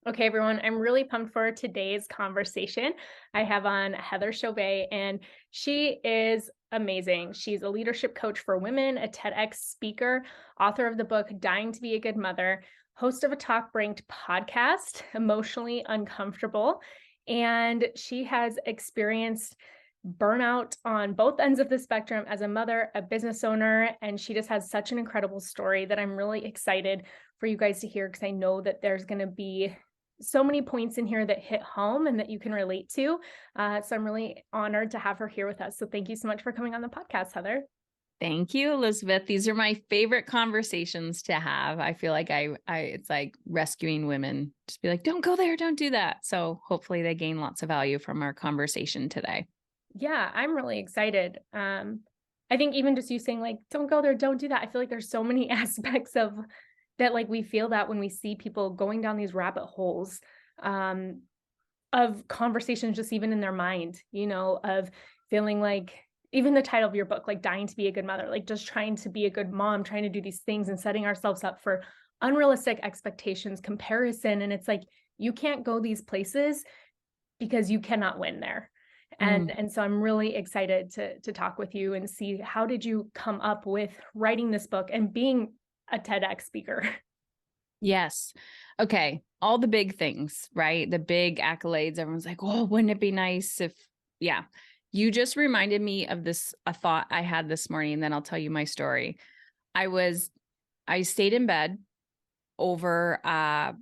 Okay, everyone, I'm really pumped for today's conversation. I have on Heather Chauvin, and she is amazing. She's a leadership coach for women, a TEDx speaker, author of the book Dying to Be a Good Mother, host of a top ranked podcast, Emotionally Uncomfortable. And she has experienced burnout on both ends of the spectrum as a mother, a business owner, and she just has such an incredible story that I'm really excited for you guys to hear because I know that there's going to be so many points in here that hit home and that you can relate to. So I'm really honored to have her here with us. So thank you so much for coming on the podcast, Heather. Thank you, Elizabeth. These are my favorite conversations to have. I feel like it's like rescuing women. Just be like, don't go there, don't do that. So hopefully they gain lots of value from our conversation today. Yeah, I'm really excited. I think even just you saying like, don't go there, don't do that. I feel like there's so many aspects of that, like we feel that when we see people going down these rabbit holes of conversations, just even in their mind, of feeling like even the title of your book, like dying to be a good mother, like just trying to be a good mom, trying to do these things and setting ourselves up for unrealistic expectations, comparison. And it's like, you can't go these places because you cannot win there. And so I'm really excited to talk with you and see how did you come up with writing this book and being a TEDx speaker? Yes. Okay. All the big things, right? The big accolades. Everyone's like, oh, wouldn't it be nice if, yeah. You just reminded me of a thought I had this morning, and then I'll tell you my story. I stayed in bed over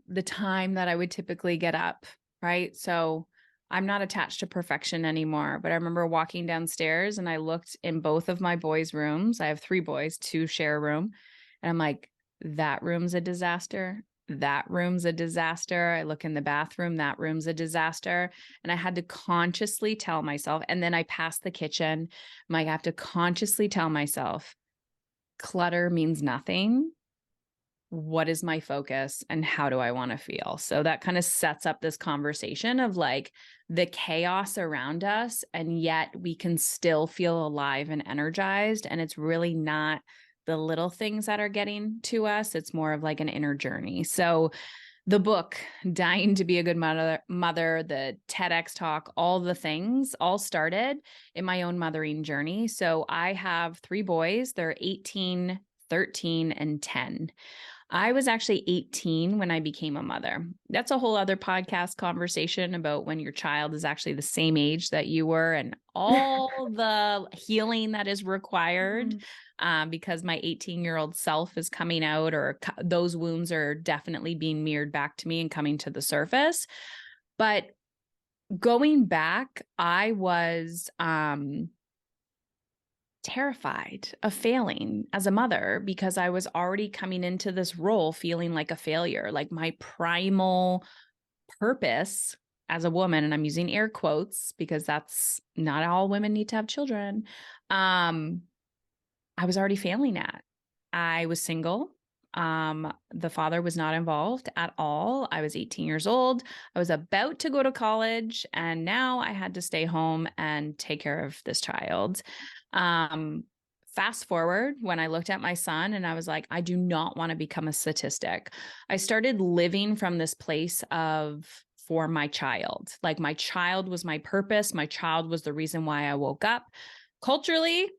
the time that I would typically get up, right? So I'm not attached to perfection anymore, but I remember walking downstairs and I looked in both of my boys' rooms. I have 3 boys, 2 share a room. And I'm like, that room's a disaster. That room's a disaster. I look in the bathroom, that room's a disaster. And I had to consciously tell myself, and then I passed the kitchen. I'm like, I have to consciously tell myself, clutter means nothing. What is my focus and how do I want to feel? So that kind of sets up this conversation of like the chaos around us, and yet we can still feel alive and energized. And it's really not the little things that are getting to us. It's more of like an inner journey. So the book, Dying to Be a Good Mother, the TEDx talk, all the things all started in my own mothering journey. So I have 3 boys. They're 18, 13, and 10. I was actually 18 when I became a mother. That's a whole other podcast conversation about when your child is actually the same age that you were and all the healing that is required, because my 18-year-old self is coming out, or those wounds are definitely being mirrored back to me and coming to the surface. But going back, I was terrified of failing as a mother because I was already coming into this role feeling like a failure. Like my primal purpose as a woman, and I'm using air quotes because that's not all women need to have children. I was already failing at. I was single. The father was not involved at all. I was 18 years old. I was about to go to college, and now I had to stay home and take care of this child. Fast forward when I looked at my son and I was like, I do not want to become a statistic. I started living from this place of for my child. Like my child was my purpose. My child was the reason why I woke up. Culturally,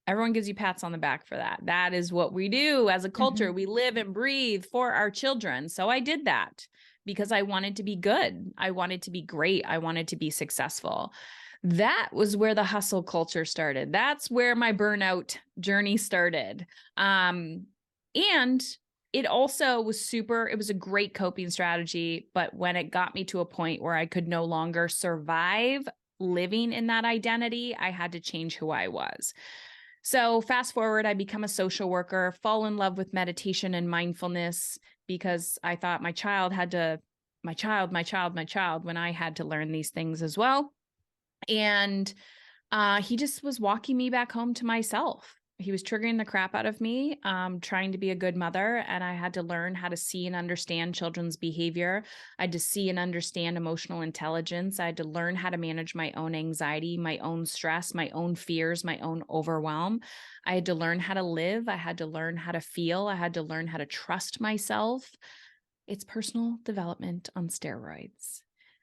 everyone gives you pats on the back for that. That is what we do as a culture. We live and breathe for our children. So I did that because I wanted to be good. I wanted to be great. I wanted to be successful. That was where the hustle culture started. That's where my burnout journey started. And it also was it was a great coping strategy. But when it got me to a point where I could no longer survive living in that identity, I had to change who I was. So fast forward, I become a social worker, fall in love with meditation and mindfulness because I thought my child, when I had to learn these things as well. And he just was walking me back home to myself. He was triggering the crap out of me, trying to be a good mother. And I had to learn how to see and understand children's behavior. I had to see and understand emotional intelligence. I had to learn how to manage my own anxiety, my own stress, my own fears, my own overwhelm. I had to learn how to live. I had to learn how to feel. I had to learn how to trust myself. It's personal development on steroids.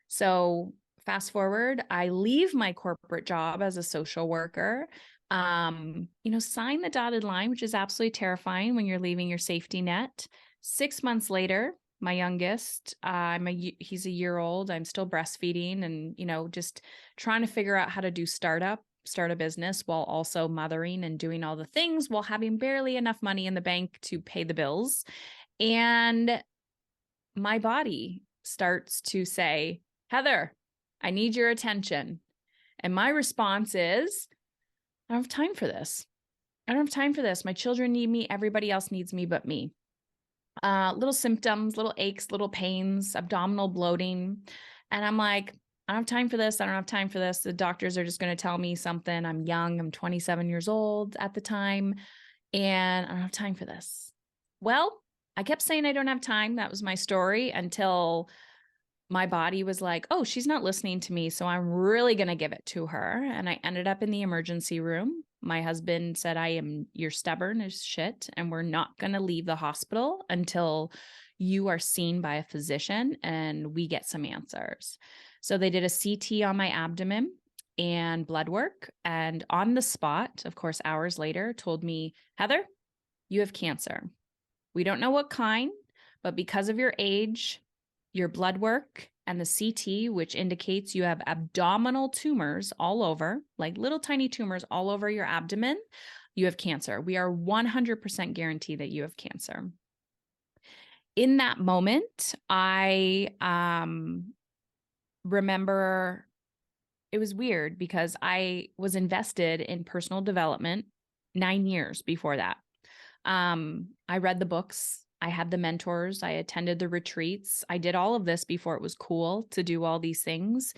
So fast forward, I leave my corporate job as a social worker, sign the dotted line, which is absolutely terrifying when you're leaving your safety net. 6 months later, my youngest, he's a year old. I'm still breastfeeding and, just trying to figure out how to do start a business while also mothering and doing all the things while having barely enough money in the bank to pay the bills. And my body starts to say, Heather, I need your attention. And my response is, I don't have time for this. I don't have time for this. My children need me. Everybody else needs me but me. Little symptoms, little aches, little pains, abdominal bloating. And I'm like, I don't have time for this. I don't have time for this. The doctors are just going to tell me something. I'm young. I'm 27 years old at the time. And I don't have time for this. Well, I kept saying I don't have time. That was my story until my body was like, oh, she's not listening to me. So I'm really going to give it to her. And I ended up in the emergency room. My husband said, you're stubborn as shit. And we're not going to leave the hospital until you are seen by a physician and we get some answers. So they did a CT on my abdomen and blood work. And on the spot, of course, hours later, told me, Heather, you have cancer. We don't know what kind, but because of your age, your blood work, and the CT, which indicates you have abdominal tumors all over, like little tiny tumors all over your abdomen, you have cancer. We are 100% guaranteed that you have cancer. In that moment, I remember it was weird because I was invested in personal development 9 years before that. I read the books. I had the mentors. I attended the retreats. I did all of this before it was cool to do all these things,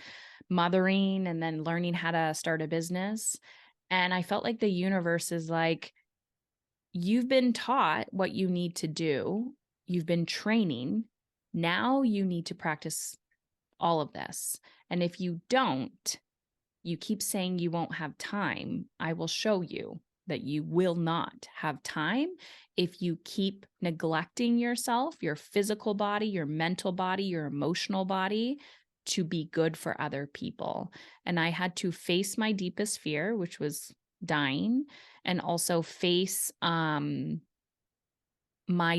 mothering and then learning how to start a business. And I felt like the universe is like, you've been taught what you need to do. You've been training. Now you need to practice all of this. And if you don't, you keep saying you won't have time. I will show you that you will not have time if you keep neglecting yourself, your physical body, your mental body, your emotional body to be good for other people. And I had to face my deepest fear, which was dying, and also face my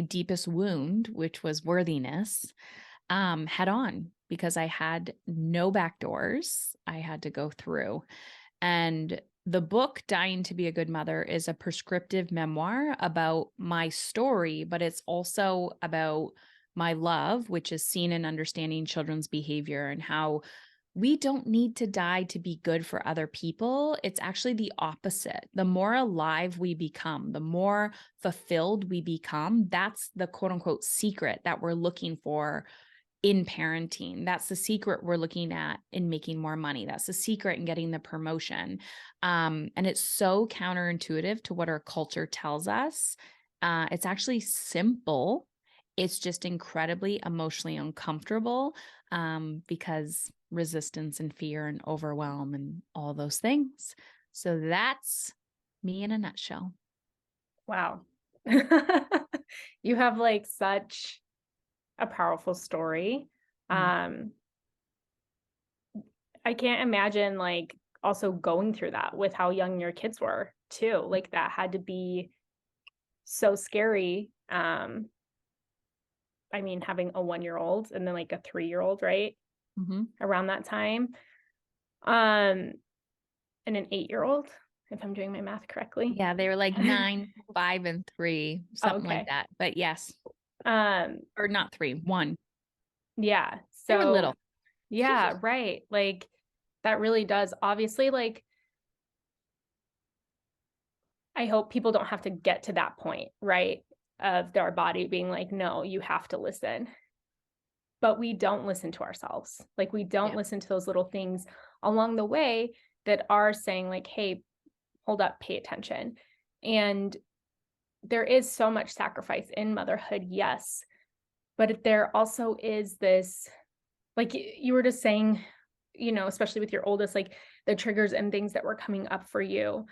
deepest wound, which was worthiness, head on, because I had no back doors I had to go through. And the book, Dying to Be a Good Mother, is a prescriptive memoir about my story, but it's also about my love, which is seen in understanding children's behavior and how we don't need to die to be good for other people. It's actually the opposite. The more alive we become, the more fulfilled we become. That's the quote unquote secret that we're looking for in parenting. That's the secret we're looking at in making more money. That's the secret in getting the promotion. And it's so counterintuitive to what our culture tells us. It's actually simple. It's just incredibly emotionally uncomfortable because resistance and fear and overwhelm and all those things. So that's me in a nutshell. Wow. You have like such a powerful story. I can't imagine like also going through that with how young your kids were too. Like that had to be so scary. I mean, having a 1-year-old and then like a 3-year-old, right? Around that time. And an 8-year-old, if I'm doing my math correctly. Yeah, they were like 9, 5, and 3, something like that. But yes. Or not 3, 1. Yeah. So they were little. Yeah, right. Like that really does. Obviously, like I hope people don't have to get to that point, right? Of their body being like, no, you have to listen. But we don't listen to ourselves. Like we don't listen to those little things along the way that are saying like, hey, hold up, pay attention. And there is so much sacrifice in motherhood, yes. But there also is this, like you were just saying, you know, especially with your oldest, like the triggers and things that were coming up for you.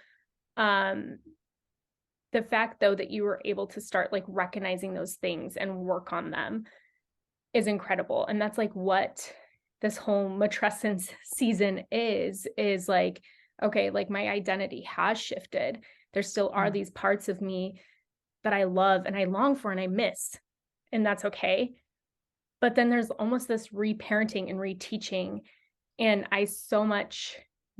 The fact though that you were able to start like recognizing those things and work on them is incredible. And that's like what this whole matrescence season is like, okay, like my identity has shifted. There still are Mm. these parts of me that I love and I long for and I miss, and that's okay. But then there's almost this reparenting and reteaching. And I so much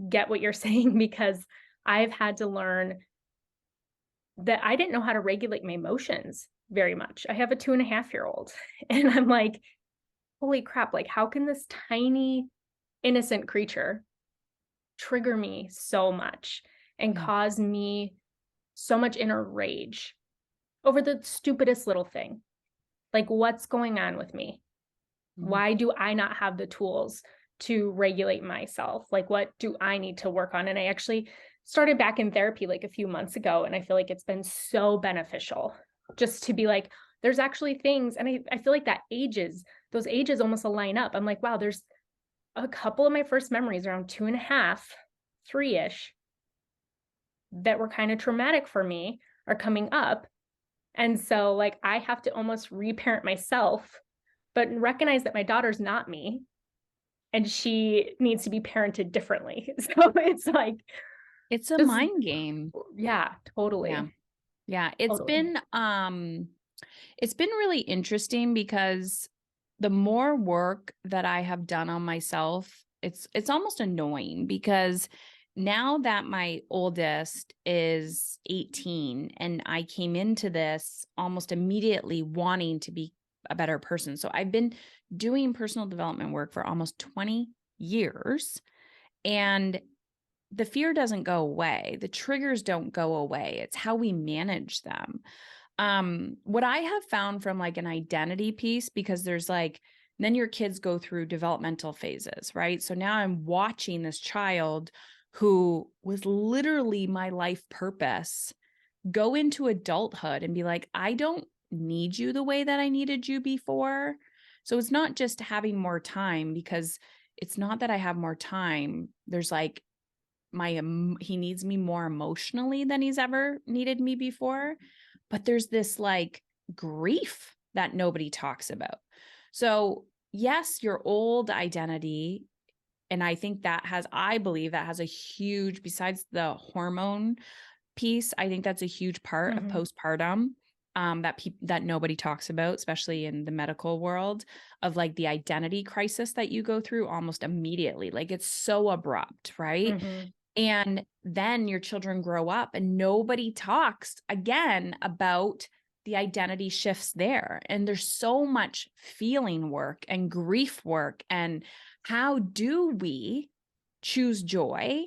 get what you're saying because I've had to learn that I didn't know how to regulate my emotions very much. I have a 2.5-year-old, and I'm like, holy crap, like, how can this tiny, innocent creature trigger me so much and Yeah. cause me so much inner rage over the stupidest little thing? Like, what's going on with me? Mhm. Why do I not have the tools to regulate myself? Like, what do I need to work on? And I actually started back in therapy like a few months ago, and I feel like it's been so beneficial just to be like, there's actually things. And I feel like those ages almost align up. I'm like, wow, there's a couple of my first memories around 2.5, 3-ish that were kind of traumatic for me are coming up. And so, like, I have to almost reparent myself, but recognize that my daughter's not me and she needs to be parented differently. So it's like, It's a just, mind game. yeah, Yeah. totally. Yeah. Totally. It's been really interesting because the more work that I have done on myself, it's almost annoying because now that my oldest is 18 and I came into this almost immediately wanting to be a better person. So I've been doing personal development work for almost 20 years, and the fear doesn't go away. The triggers don't go away. It's how we manage them. What I have found from like an identity piece, because there's like, then your kids go through developmental phases, right? So now I'm watching this child who was literally my life purpose go into adulthood and be like, I don't need you the way that I needed you before. So it's not just having more time, because it's not that I have more time. There's like, he needs me more emotionally than he's ever needed me before, but there's this like grief that nobody talks about. So yes, your old identity, and I believe that has a huge, besides the hormone piece, I think that's a huge part of Mm-hmm. postpartum, that nobody talks about, especially in the medical world, of like the identity crisis that you go through almost immediately. Like it's so abrupt, right? Mm-hmm. And then your children grow up and nobody talks again about the identity shifts there. And there's so much feeling work and grief work. And how do we choose joy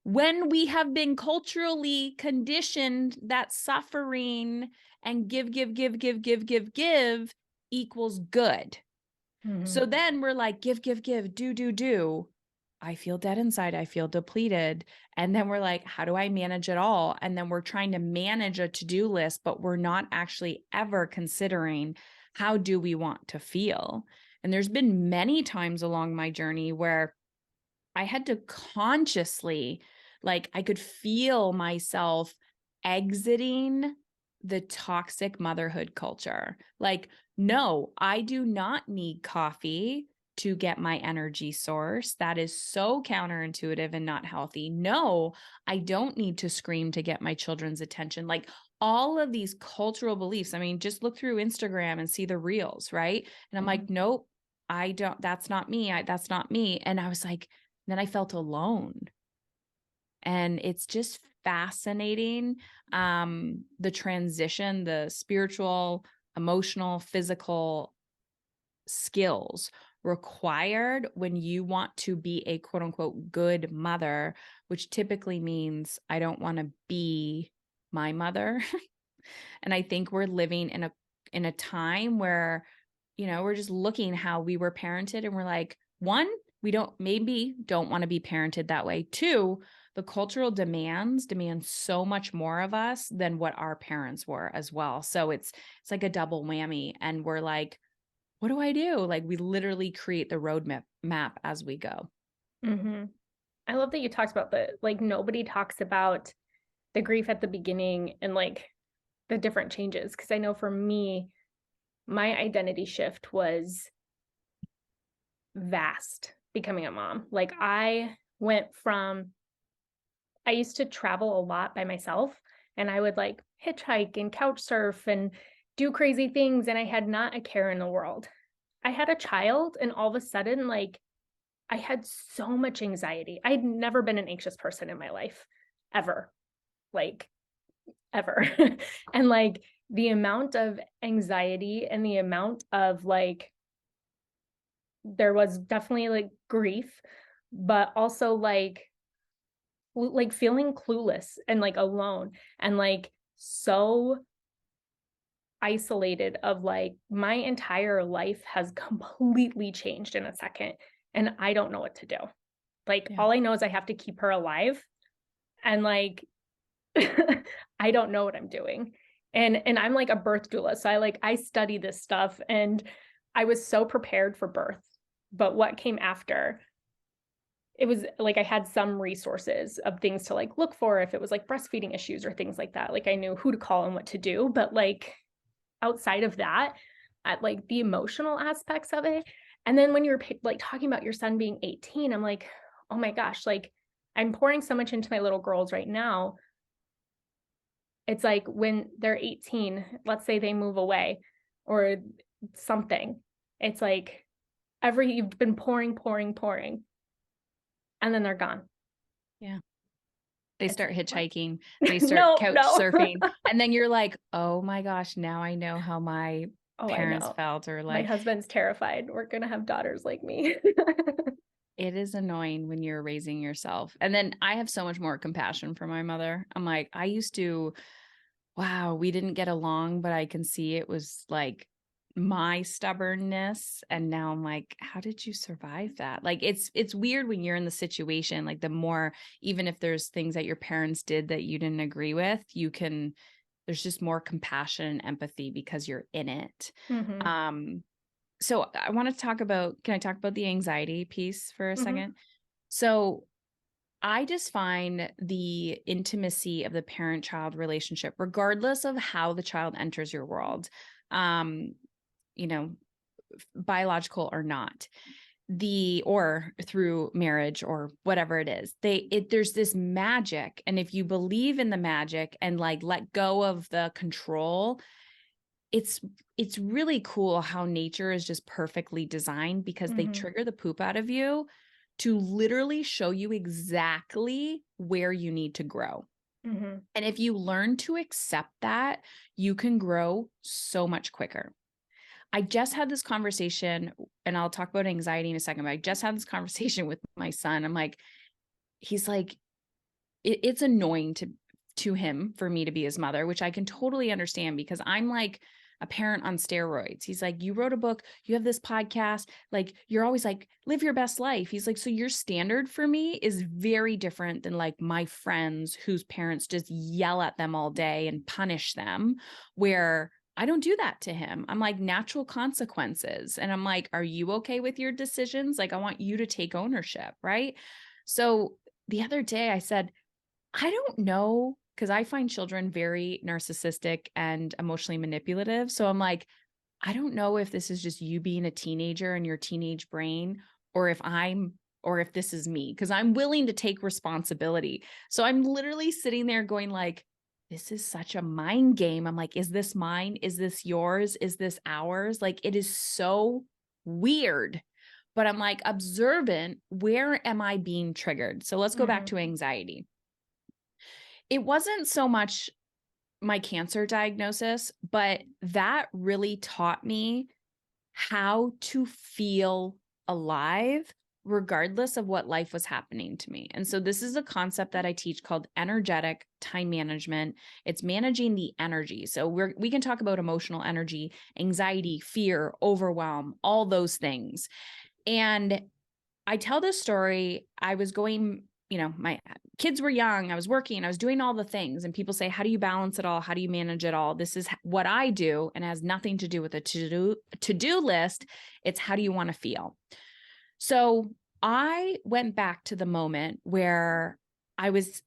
when we have been culturally conditioned that suffering and give equals good? Mm-hmm. So then we're like, give, do. I feel dead inside. I feel depleted. And then we're like, how do I manage it all? And then we're trying to manage a to-do list, but we're not actually ever considering, how do we want to feel? And there's been many times along my journey where I had to consciously, like, I could feel myself exiting the toxic motherhood culture. Like, no, I do not need coffee to get my energy source. That is so counterintuitive and not healthy. No, I don't need to scream to get my children's attention. Like, all of these cultural beliefs. I mean, just look through Instagram and see the reels, right? And I'm Mm-hmm. like, nope, I don't, that's not me. That's not me. And I was like, then I felt alone. And it's just fascinating, the transition, the spiritual, emotional, physical skills required when you want to be a quote unquote good mother, which typically means I don't want to be my mother. And I think we're living in a time where, we're just looking how we were parented and we're like, one, we don't want to be parented that way. Two, the cultural demand so much more of us than what our parents were as well. So it's like a double whammy. And we're like, what do I do? Like, we literally create the roadmap map as we go. Mm-hmm. I love that you talked about like, nobody talks about the grief at the beginning and like the different changes. Cause I know for me, my identity shift was vast becoming a mom. Like I used to travel a lot by myself, and I would like hitchhike and couch surf and do crazy things, and I had not a care in the world. I had a child, and all of a sudden, like, I had so much anxiety. I'd never been an anxious person in my life, ever, like, ever. And like the amount of anxiety and the amount of like, there was definitely like grief, but also like feeling clueless and like alone and like so isolated of like my entire life has completely changed in a second and I don't know what to do. Like Yeah. all I know is I have to keep her alive and like I don't know what I'm doing. And I'm like a birth doula. So I study this stuff and I was so prepared for birth. But what came after, it was like I had some resources of things to like look for if it was like breastfeeding issues or things like that. Like I knew who to call and what to do, but like outside of that, at like the emotional aspects of it. And then when you're like talking about your son being 18, I'm like, oh my gosh, like I'm pouring so much into my little girls right now. It's like when they're 18, let's say they move away or something. It's like you've been pouring, and then they're gone. Yeah. They start hitchhiking, they start No, couch no. surfing. And then you're like, oh my gosh, now I know how my Oh, I parents know. felt, or My like, husband's terrified. We're going to have daughters like me. it is annoying when you're raising yourself. And then I have so much more compassion for my mother. I'm like, I used to, wow, we didn't get along, but I can see it was like my stubbornness. And now I'm like, how did you survive that? Like it's weird when you're in the situation, like the more, even if there's things that your parents did that you didn't agree with, there's just more compassion and empathy because you're in it. Mm-hmm. So I want to can I talk about the anxiety piece for a Mm-hmm. second? So I just find the intimacy of the parent-child relationship, regardless of how the child enters your world, um, you know, biological or not, or through marriage or whatever it is, there's this magic. And if you believe in the magic and like let go of the control, it's really cool how nature is just perfectly designed because they Mm-hmm. trigger the poop out of you to literally show you exactly where you need to grow. Mm-hmm. And if you learn to accept that, you can grow so much quicker. I just had this conversation, and I'll talk about anxiety in a second, but I just had this conversation with my son. He's like, it's annoying to him for me to be his mother, which I can totally understand because I'm like a parent on steroids. He's like, you wrote a book, you have this podcast, like you're always like, live your best life. He's like, so your standard for me is very different than like my friends whose parents just yell at them all day and punish them, where I don't do that to him. I'm like, natural consequences. And I'm like, are you okay with your decisions? Like, I want you to take ownership, right? So the other day I said, I don't know, because I find children very narcissistic and emotionally manipulative. So I'm like, I don't know if this is just you being a teenager and your teenage brain, or if this is me, because I'm willing to take responsibility. So I'm literally sitting there going like, this is such a mind game. I'm like, is this mine? Is this yours? Is this ours? Like, it is so weird. But I'm like observant. Where am I being triggered? So let's go back Mm-hmm. to anxiety. It wasn't so much my cancer diagnosis, but that really taught me how to feel alive regardless of what life was happening to me. And so this is a concept that I teach called energetic time management. It's managing the energy. So we can talk about emotional energy, anxiety, fear, overwhelm, all those things. And I tell this story. I was going, my kids were young. I was working. I was doing all the things. And people say, how do you balance it all? How do you manage it all? This is what I do, and it has nothing to do with a to-do list. It's how do you want to feel? So I went back to the moment where I was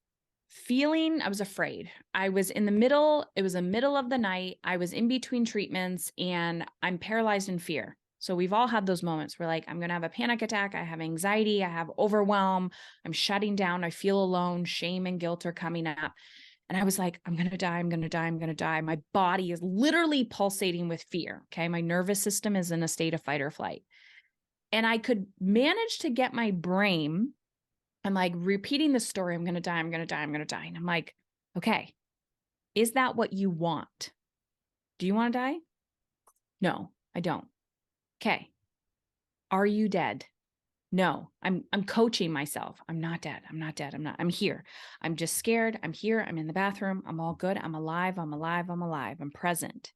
afraid. I was in the middle. It was the middle of the night. I was in between treatments and I'm paralyzed in fear. So we've all had those moments where like, I'm going to have a panic attack. I have anxiety. I have overwhelm. I'm shutting down. I feel alone. Shame and guilt are coming up. And I was like, I'm going to die. I'm going to die. I'm going to die. My body is literally pulsating with fear. Okay. My nervous system is in a state of fight or flight. And I could manage to get my brain, I'm like repeating the story. I'm going to die. I'm going to die. I'm going to die. And I'm like, okay, is that what you want? Do you want to die? No, I don't. Okay. Are you dead? No, I'm coaching myself. I'm not dead. I'm not dead. I'm here. I'm just scared. I'm here. I'm in the bathroom. I'm all good. I'm alive. I'm alive. I'm alive. I'm present.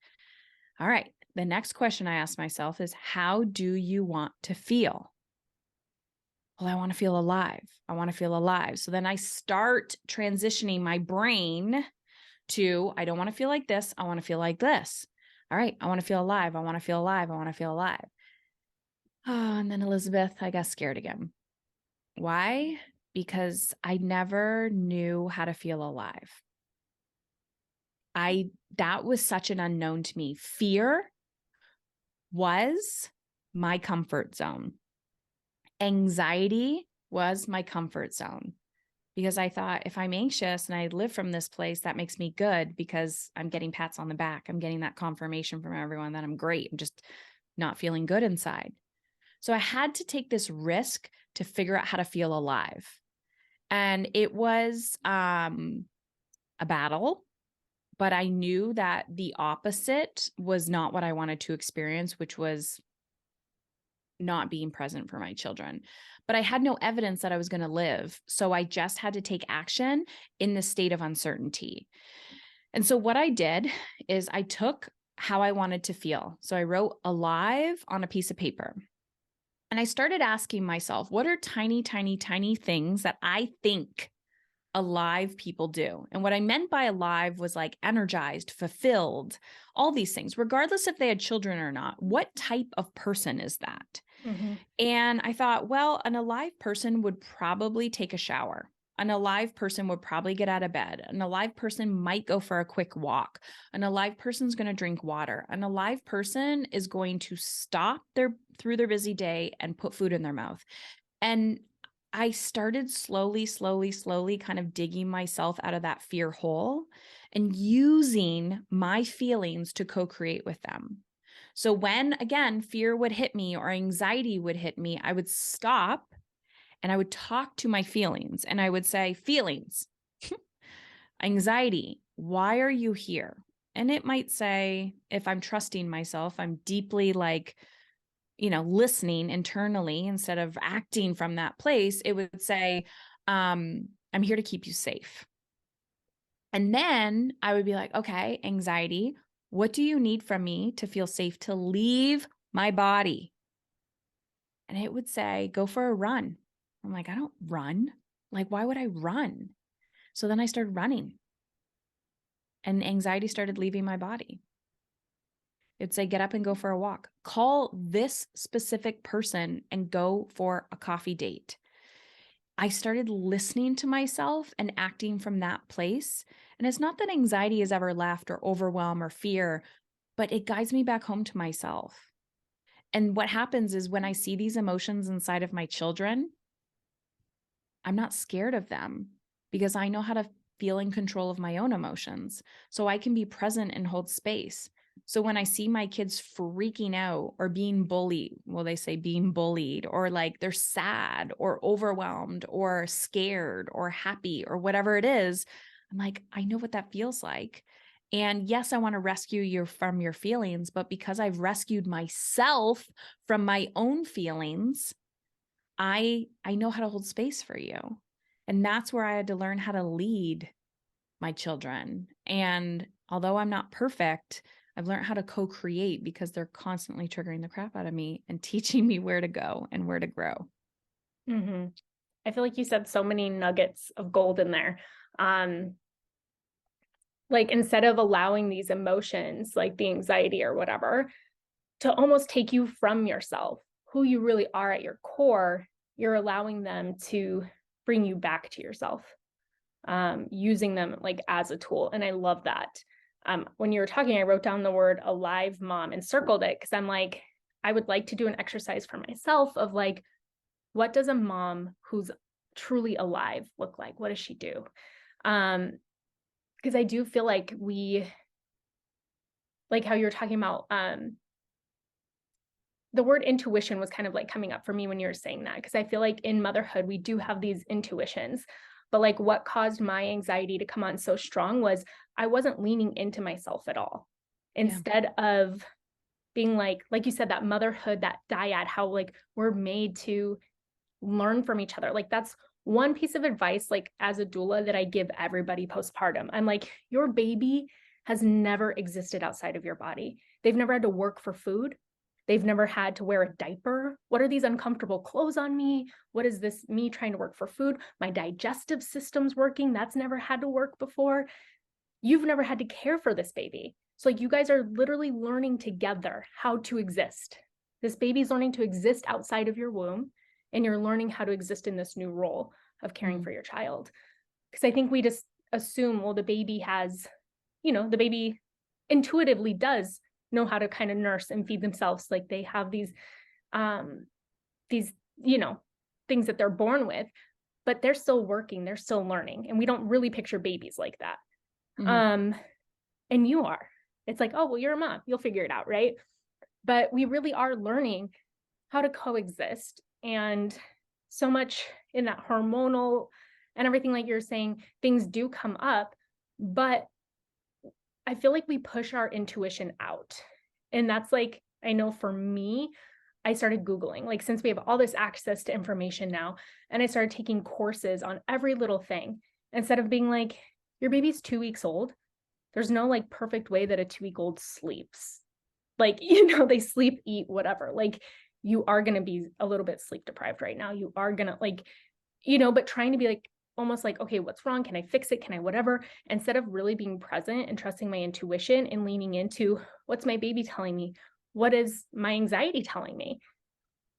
All right. The next question I ask myself is, how do you want to feel? Well, I want to feel alive. I want to feel alive. So then I start transitioning my brain to, I don't want to feel like this. I want to feel like this. All right. I want to feel alive. I want to feel alive. I want to feel alive. Oh, and then Elizabeth, I got scared again. Why? Because I never knew how to feel alive. That was such an unknown to me. Fear was my comfort zone. Anxiety was my comfort zone because I thought if I'm anxious and I live from this place, that makes me good because I'm getting pats on the back. I'm getting that confirmation from everyone that I'm great. I'm just not feeling good inside. So I had to take this risk to figure out how to feel alive. And it was a battle, but I knew that the opposite was not what I wanted to experience, which was not being present for my children. But I had no evidence that I was going to live. So I just had to take action in the state of uncertainty. And so what I did is I took how I wanted to feel. So I wrote alive on a piece of paper. And I started asking myself, what are tiny, tiny, tiny things that I think alive people do? And what I meant by alive was like energized, fulfilled, all these things, regardless if they had children or not. What type of person is that? Mm-hmm. And I thought, well, an alive person would probably take a shower. An alive person would probably get out of bed. An alive person might go for a quick walk. An alive person's going to drink water. An alive person is going to stop through their busy day and put food in their mouth. And I started slowly kind of digging myself out of that fear hole and using my feelings to co-create with them. So when, again, fear would hit me or anxiety would hit me, I would stop and I would talk to my feelings and I would say, feelings, anxiety, why are you here? And it might say, if I'm trusting myself, I'm deeply listening internally instead of acting from that place, it would say, I'm here to keep you safe. And then I would be like, okay, anxiety, what do you need from me to feel safe to leave my body? And it would say, go for a run. I'm like, I don't run. Like, why would I run? So then I started running and anxiety started leaving my body. It'd say, get up and go for a walk. Call this specific person and go for a coffee date. I started listening to myself and acting from that place. And it's not that anxiety has ever left or overwhelm or fear, but it guides me back home to myself. And what happens is when I see these emotions inside of my children, I'm not scared of them because I know how to feel in control of my own emotions. So I can be present and hold space. So when I see my kids freaking out or being bullied, well, they say being bullied, or like they're sad or overwhelmed or scared or happy or whatever it is, I'm like, I know what that feels like. And yes, I want to rescue you from your feelings, but because I've rescued myself from my own feelings, I know how to hold space for you. And that's where I had to learn how to lead my children. And although I'm not perfect, I've learned how to co-create because they're constantly triggering the crap out of me and teaching me where to go and where to grow. Mm-hmm. I feel like you said so many nuggets of gold in there. Like instead of allowing these emotions, like the anxiety or whatever, to almost take you from yourself, who you really are at your core, you're allowing them to bring you back to yourself, using them like as a tool. And I love that. When you were talking, I wrote down the word alive mom and circled it because I'm like, I would like to do an exercise for myself of like, what does a mom who's truly alive look like? What does she do? Because I do feel like like how you're talking about, the word intuition was kind of like coming up for me when you were saying that, because I feel like in motherhood, we do have these intuitions. But like what caused my anxiety to come on so strong was I wasn't leaning into myself at all. Instead of being like you said, that motherhood, that dyad, how like we're made to learn from each other. Like that's one piece of advice, like as a doula, that I give everybody postpartum. I'm like, your baby has never existed outside of your body. They've never had to work for food. They've never had to wear a diaper. What are these uncomfortable clothes on me? What is this me trying to work for food? My digestive system's working. That's never had to work before. You've never had to care for this baby. So like you guys are literally learning together how to exist. This baby's learning to exist outside of your womb, and you're learning how to exist in this new role of caring for your child. Because I think we just assume, well, the baby has, the baby intuitively does know how to kind of nurse and feed themselves. Like they have these, things that they're born with, but they're still working, they're still learning. And we don't really picture babies like that. And you are. It's like, oh, well, you're a mom, you'll figure it out, right? But we really are learning how to coexist. And so much in that hormonal and everything, like you're saying, things do come up, but I feel like we push our intuition out. And that's like, I know for me, I started Googling, like since we have all this access to information now, and I started taking courses on every little thing instead of being like, your baby's 2 weeks old. There's no like perfect way that a 2-week-old sleeps. Like, they sleep, eat, whatever. Like you are going to be a little bit sleep deprived right now. You are going to like, but trying to be like, almost like, okay, what's wrong? Can I fix it? Can I whatever? Instead of really being present and trusting my intuition and leaning into what's my baby telling me? What is my anxiety telling me?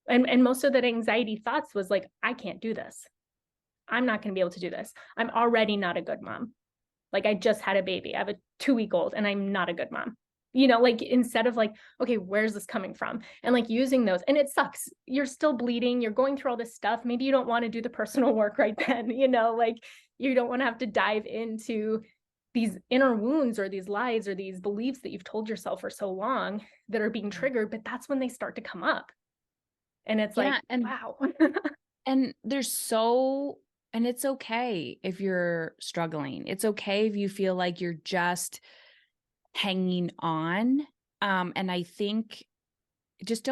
And most of that anxiety thoughts was like, I can't do this. I'm not going to be able to do this. I'm already not a good mom. Like I just had a baby. I have a 2-week-old and I'm not a good mom. Like instead of like, okay, where's this coming from? And like using those, and it sucks. You're still bleeding. You're going through all this stuff. Maybe you don't want to do the personal work right then, like you don't want to have to dive into these inner wounds or these lies or these beliefs that you've told yourself for so long that are being triggered, but that's when they start to come up. And it's like, wow. And and it's okay if you're struggling. It's okay if you feel like you're just hanging on. And I think just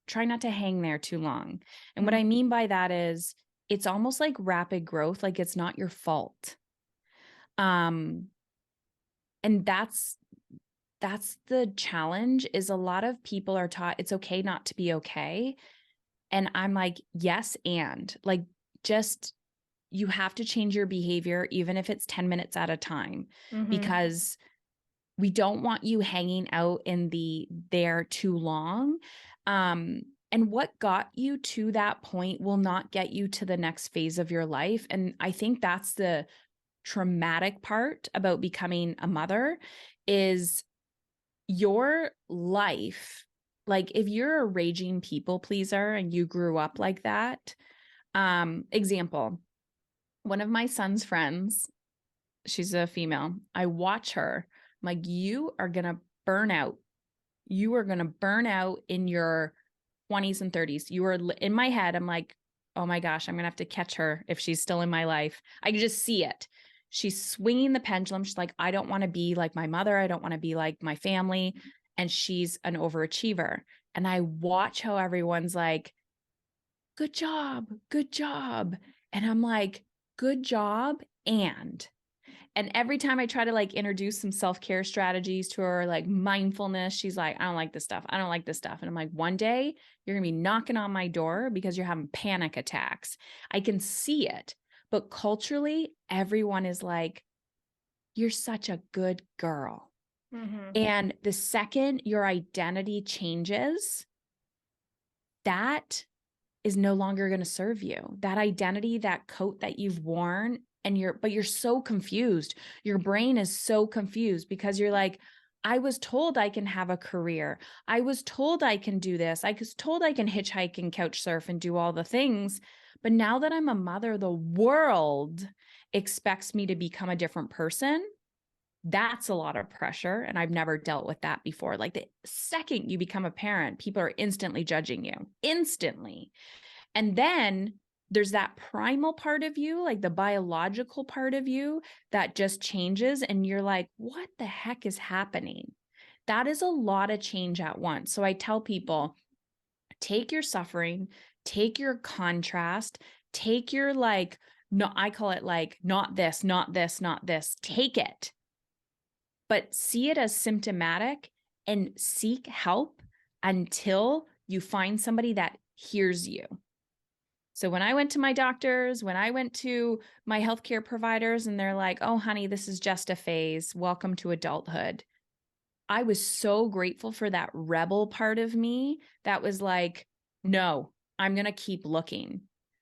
try not to hang there too long. And what I mean by that is it's almost like rapid growth, like it's not your fault. And that's the challenge, is a lot of people are taught it's okay not to be okay. And I'm like, yes, and like, just, you have to change your behavior, even if it's 10 minutes at a time, because we don't want you hanging out in there too long. And what got you to that point will not get you to the next phase of your life. And I think that's the traumatic part about becoming a mother, is your life. Like if you're a raging people pleaser and you grew up like that, example, one of my son's friends, she's a female, I watch her, I'm like, you are going to burn out. You are going to burn out in your 20s and 30s. You are in my head. I'm like, oh my gosh, I'm going to have to catch her if she's still in my life. I can just see it. She's swinging the pendulum. She's like, I don't want to be like my mother. I don't want to be like my family. And she's an overachiever. And I watch how everyone's like, good job, good job. And I'm like, good job. And every time I try to like introduce some self-care strategies to her, like mindfulness, she's like, I don't like this stuff. I don't like this stuff. And I'm like, one day you're going to be knocking on my door because you're having panic attacks. I can see it. But culturally, everyone is like, you're such a good girl. And the second your identity changes, that is no longer going to serve you. That identity, that coat that you've worn, but you're so confused. Your brain is so confused because you're like, I was told I can have a career. I was told I can do this. I was told I can hitchhike and couch surf and do all the things. But now that I'm a mother, the world expects me to become a different person. That's a lot of pressure. And I've never dealt with that before. Like the second you become a parent, people are instantly judging you, instantly. And then there's that primal part of you, like the biological part of you that just changes. And you're like, what the heck is happening? That is a lot of change at once. So I tell people, take your suffering, take your contrast, take your like, no, I call it like, not this, not this, not this. Take it, but see it as symptomatic and seek help until you find somebody that hears you. So when I went to my doctors, when I went to my healthcare providers, and they're like, oh, honey, this is just a phase. Welcome to adulthood. I was so grateful for that rebel part of me that was like, no, I'm going to keep looking,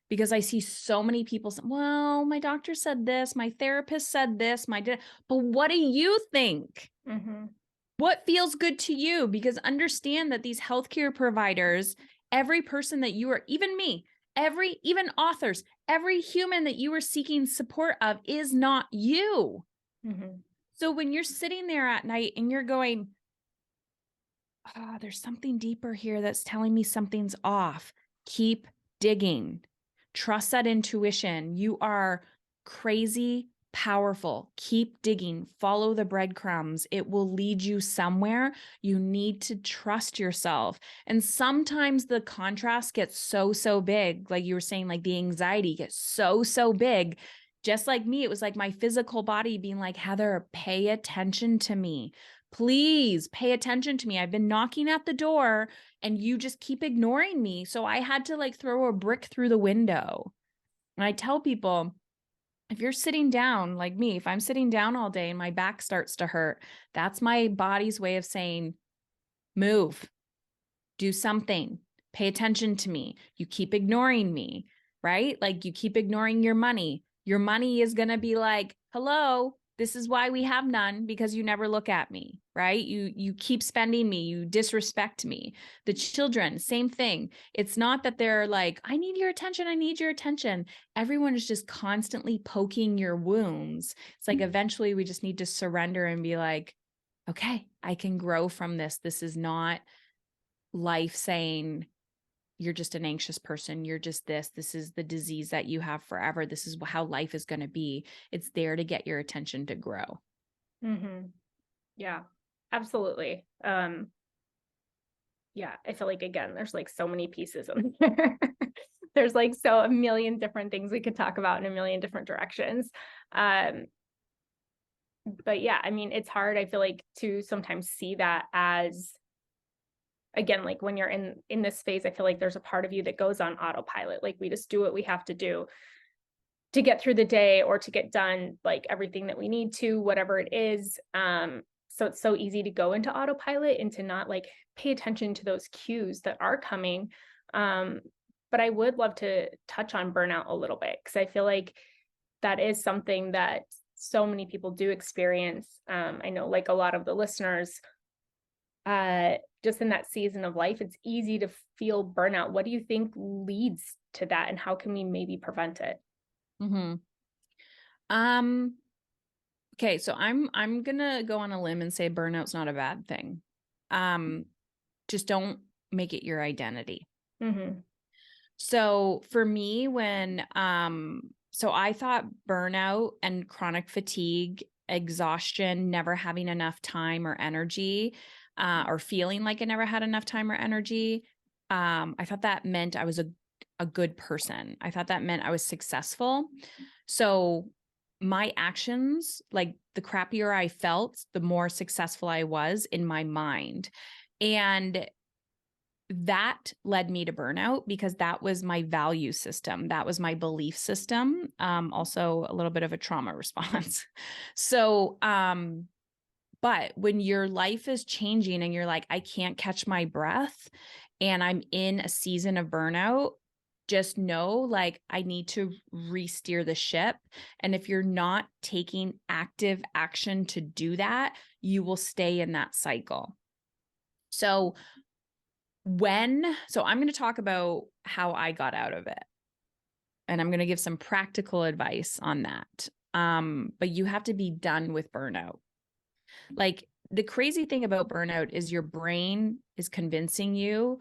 because I see so many people say, well, my doctor said this, my therapist said this, but what do you think? Mm-hmm. What feels good to you? Because understand that these healthcare providers, every person that you are, even me, even authors, every human that you are seeking support of is not you. Mm-hmm. So when you're sitting there at night and you're going, oh, there's something deeper here that's telling me something's off, keep digging. Trust that intuition. You are crazy powerful. Keep digging. Follow the breadcrumbs. It will lead you somewhere. You need to trust yourself. And sometimes the contrast gets so big. Like you were saying, like the anxiety gets so big. Just like me, it was like my physical body being like, Heather, pay attention to me. Please pay attention to me. I've been knocking at the door and you just keep ignoring me. So I had to like throw a brick through the window. And I tell people, if you're sitting down like me, if I'm sitting down all day and my back starts to hurt, that's my body's way of saying, move, do something, pay attention to me. You keep ignoring me, right? Like you keep ignoring your money. Your money is going to be like, hello, this is why we have none, because you never look at me, right? You keep spending me, you disrespect me. The children, same thing. It's not that they're like, I need your attention, I need your attention. Everyone is just constantly poking your wounds. It's like eventually we just need to surrender and be like, okay, I can grow from this. This is not life saying, you're just an anxious person. You're just this is the disease that you have forever. This is how life is going to be. It's there to get your attention to grow. Mm-hmm. Yeah, absolutely. Yeah, I feel like, again, there's like so many pieces in there. There's like so a million different things we could talk about in a million different directions. But yeah, I mean, it's hard, I feel like, to sometimes see that as, again, like when you're in this phase, I feel like there's a part of you that goes on autopilot. Like we just do what we have to do to get through the day or to get done like everything that we need to, whatever it is. So it's so easy to go into autopilot and to not like pay attention to those cues that are coming. But I would love to touch on burnout a little bit, because I feel like that is something that so many people do experience. I know like a lot of the listeners, just in that season of life, it's easy to feel burnout. What do you think leads to that, and how can we maybe prevent it? Mm-hmm. Okay, so I'm gonna go on a limb and say burnout's not a bad thing. Just don't make it your identity. Mm-hmm. So for me, so I thought burnout and chronic fatigue, exhaustion, never having enough time or energy, or feeling like I never had enough time or energy. I thought that meant I was a good person. I thought that meant I was successful. So my actions, like the crappier I felt, the more successful I was in my mind. And that led me to burnout because that was my value system. That was my belief system. Also a little bit of a trauma response. So, but when your life is changing and you're like, I can't catch my breath and I'm in a season of burnout, just know, like, I need to re-steer the ship. And if you're not taking active action to do that, you will stay in that cycle. So I'm going to talk about how I got out of it. And I'm going to give some practical advice on that. But you have to be done with burnout. Like, the crazy thing about burnout is your brain is convincing you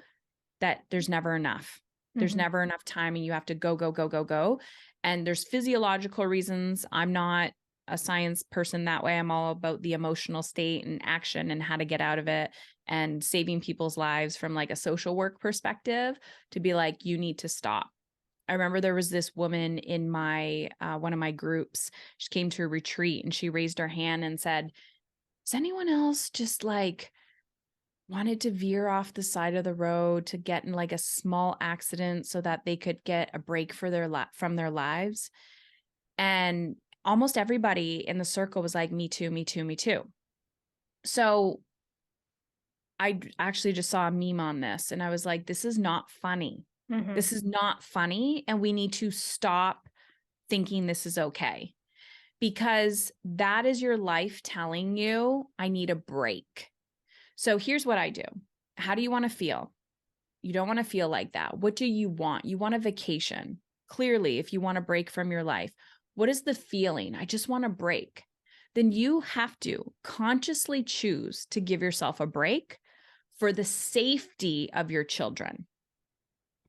that there's never enough. There's never enough time and you have to go, go, go, go, go. And there's physiological reasons. I'm not a science person that way. I'm all about the emotional state and action and how to get out of it and saving people's lives from like a social work perspective, to be like, you need to stop. I remember there was this woman in my one of my groups. She came to a retreat and she raised her hand and said, "Does anyone else just like wanted to veer off the side of the road to get in like a small accident so that they could get a break for from their lives?" And almost everybody in the circle was like, "Me too, me too, me too." So I actually just saw a meme on this and I was like, this is not funny. This is not funny. And we need to stop thinking this is okay, because that is your life telling you, I need a break. So here's what I do. How do you want to feel? You don't want to feel like that. What do you want? You want a vacation. Clearly, if you want a break from your life, what is the feeling? I just want a break. Then you have to consciously choose to give yourself a break for the safety of your children,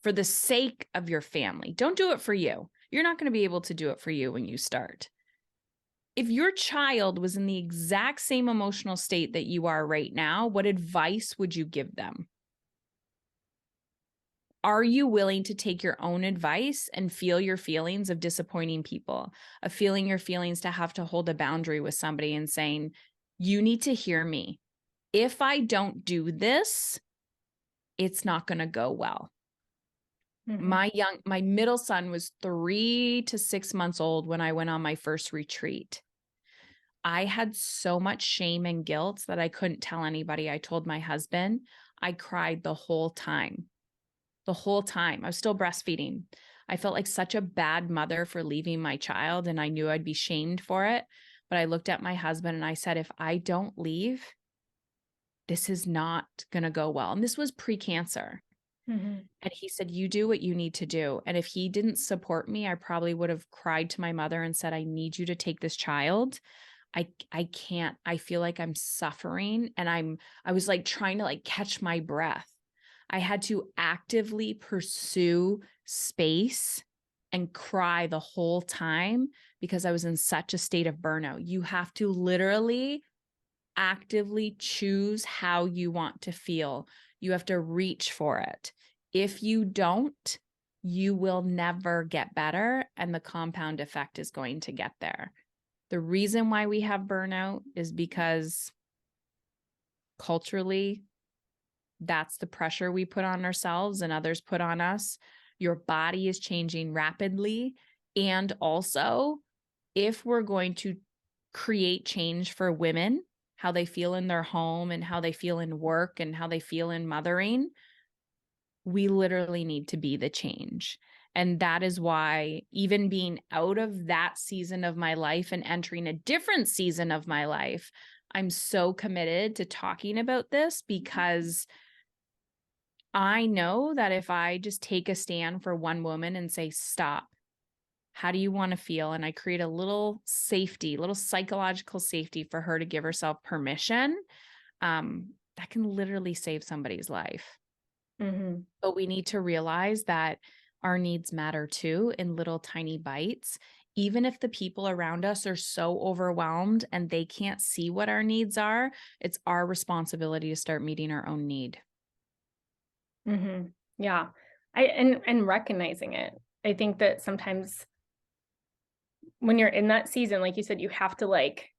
for the sake of your family. Don't do it for you. You're not going to be able to do it for you when you start. If your child was in the exact same emotional state that you are right now, what advice would you give them? Are you willing to take your own advice and feel your feelings of disappointing people, of feeling your feelings to have to hold a boundary with somebody and saying, you need to hear me. If I don't do this, it's not going to go well. My middle son was 3 to 6 months old when I went on my first retreat. I had so much shame and guilt that I couldn't tell anybody. I told my husband. I cried the whole time. The whole time. I was still breastfeeding. I felt like such a bad mother for leaving my child, and I knew I'd be shamed for it. But I looked at my husband and I said, if I don't leave, this is not going to go well. And this was pre-cancer. And he said, you do what you need to do. And if he didn't support me, I probably would have cried to my mother and said, I need you to take this child. I can't, I feel like I'm suffering. And I was like trying to like catch my breath. I had to actively pursue space and cry the whole time because I was in such a state of burnout. You have to literally actively choose how you want to feel. You have to reach for it. If you don't, you will never get better, and the compound effect is going to get there. The reason why we have burnout is because culturally, that's the pressure we put on ourselves and others put on us. Your body is changing rapidly. And also, if we're going to create change for women, how they feel in their home and how they feel in work and how they feel in mothering, we literally need to be the change. And that is why, even being out of that season of my life and entering a different season of my life, I'm so committed to talking about this, because I know that if I just take a stand for one woman and say, stop, how do you want to feel? And I create a little safety, little psychological safety for her to give herself permission, that can literally save somebody's life. But we need to realize that our needs matter too, in little tiny bites. Even if the people around us are so overwhelmed and they can't see what our needs are, it's our responsibility to start meeting our own need. Yeah. And recognizing it. I think that sometimes when you're in that season, like you said, you have to like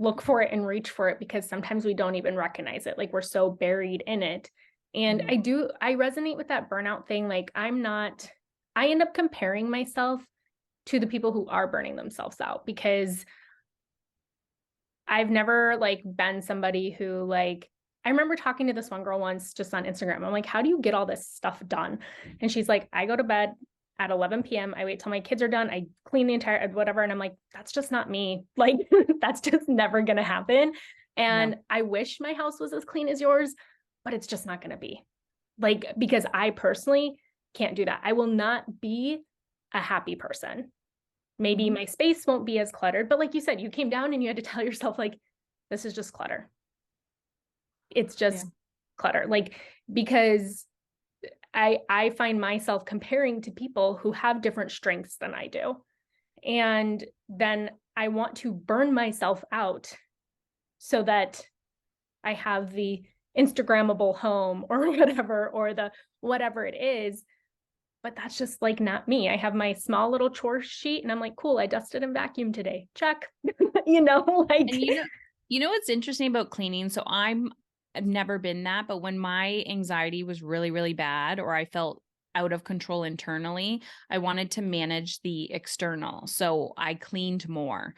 look for it and reach for it, because sometimes we don't even recognize it. Like we're so buried in it. And I resonate with that burnout thing. Like I end up comparing myself to the people who are burning themselves out, because I've never like been somebody who like I remember talking to this one girl once just on Instagram. I'm like, how do you get all this stuff done? And she's like, I go to bed at 11 p.m. I wait till my kids are done. I clean the entire whatever. And I'm like, that's just not me. Like, that's just never going to happen. And No. I wish my house was as clean as yours, but it's just not going to be. Like, because I personally can't do that. I will not be a happy person. Maybe my space won't be as cluttered, but like you said, you came down and you had to tell yourself, like, this is just clutter. It's just clutter. Like, because I find myself comparing to people who have different strengths than I do. And then I want to burn myself out so that I have the Instagrammable home or whatever, or the whatever it is. But that's just like not me. I have my small little chore sheet and I'm like, cool, I dusted and vacuumed today. Check. Like. And you know what's interesting about cleaning? So I've never been that, but when my anxiety was really, really bad, or I felt out of control internally, I wanted to manage the external. So I cleaned more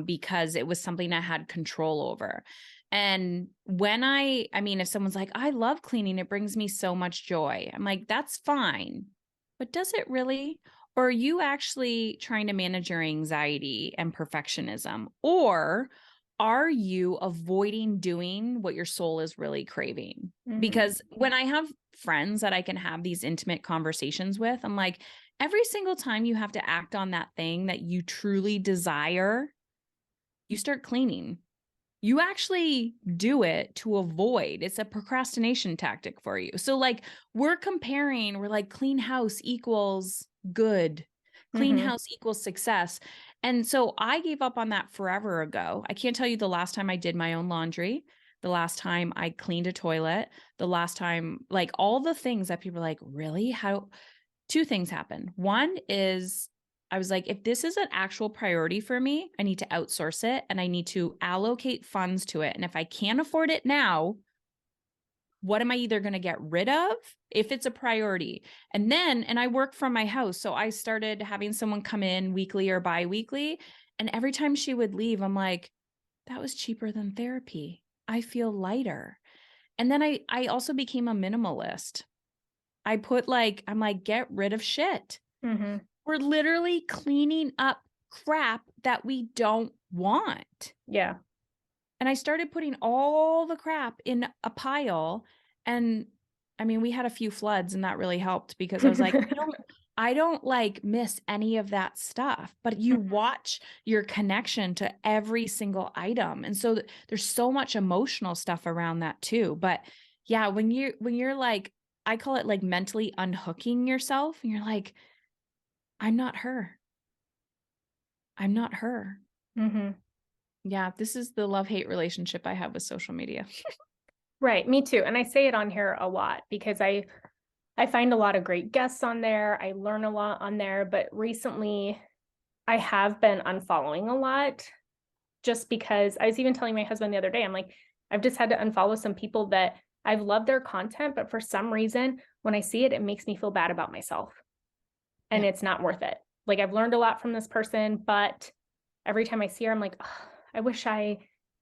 because it was something I had control over. And when I mean, if someone's like, I love cleaning, it brings me so much joy. I'm like, that's fine. But does it really? Or are you actually trying to manage your anxiety and perfectionism? Or are you avoiding doing what your soul is really craving? Because when I have friends that I can have these intimate conversations with, I'm like, every single time you have to act on that thing that you truly desire, you start cleaning. You actually do it to avoid. It's a procrastination tactic for you. So like we're like clean house equals good. Clean house equals success. And so I gave up on that forever ago. I can't tell you the last time I did my own laundry, the last time I cleaned a toilet, the last time, like all the things that people are like, really? How? Two things happen. One is I was like, if this is an actual priority for me, I need to outsource it and I need to allocate funds to it. And if I can't afford it now, what am I either going to get rid of if it's a priority? And I work from my house. So I started having someone come in weekly or bi-weekly. And every time she would leave, I'm like, that was cheaper than therapy. I feel lighter. And then I also became a minimalist. I'm like, get rid of shit. We're literally cleaning up crap that we don't want. Yeah. And I started putting all the crap in a pile. And I mean, we had a few floods and that really helped because I was like, I don't like miss any of that stuff, but you watch your connection to every single item. And so there's so much emotional stuff around that too. But yeah, when you're like, I call it like mentally unhooking yourself and you're like, I'm not her. I'm not her. Yeah, this is the love-hate relationship I have with social media. Right. Me too. And I say it on here a lot because I find a lot of great guests on there. I learn a lot on there, but recently I have been unfollowing a lot just because I was even telling my husband the other day, I'm like, I've just had to unfollow some people that I've loved their content, but for some reason, when I see it, it makes me feel bad about myself and it's not worth it. Like I've learned a lot from this person, but every time I see her, I'm like, oh, I wish I